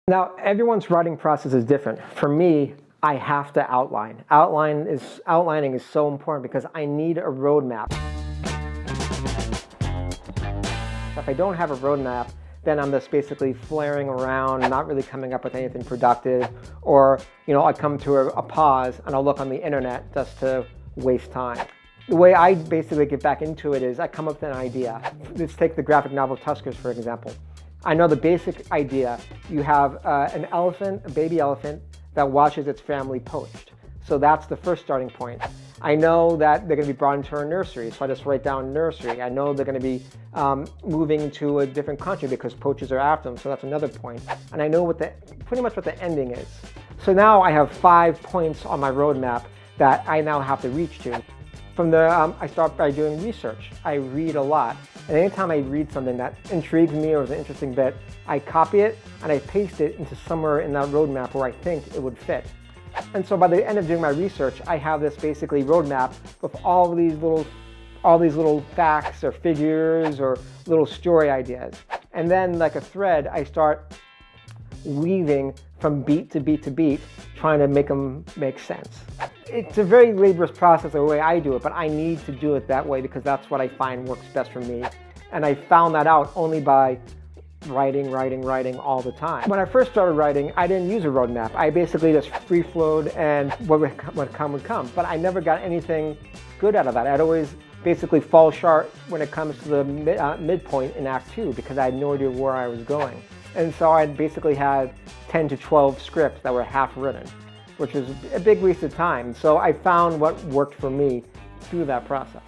Now, everyone's writing process is different. For me, I have to outline. Outlining is so important because I need a roadmap. If I don't have a roadmap, then I'm just basically flaring around, not really coming up with anything productive, or I come to a pause and I'll look on the internet just to waste time. The way I basically get back into it is I come up with an idea. Let's take the graphic novel Tuskers, for example. I know the basic idea. You have an elephant, a baby elephant, that watches its family poached. So that's the first starting point. I know that they're going to be brought into a nursery, so I just write down nursery. I know they're going to be moving to a different country because poachers are after them, so that's another point. And I know pretty much what the ending is. So now I have 5 points on my roadmap that I now have to reach to. From there, I start by doing research. I read a lot, and anytime I read something that intrigues me or is an interesting bit, I copy it and I paste it into somewhere in that roadmap where I think it would fit. And so by the end of doing my research, I have this basically roadmap with all these little facts or figures or little story ideas. And then, like a thread, I start weaving from beat to beat to beat, trying to make them make sense. It's a very laborious process the way I do it, but I need to do it that way because that's what I find works best for me. And I found that out only by writing all the time. When I first started writing, I didn't use a roadmap. I basically just free-flowed, and what would come would come. But I never got anything good out of that. I'd always basically fall short when it comes to the midpoint in Act 2 because I had no idea where I was going. And so I basically had 10 to 12 scripts that were half written, which was a big waste of time. So I found what worked for me through that process.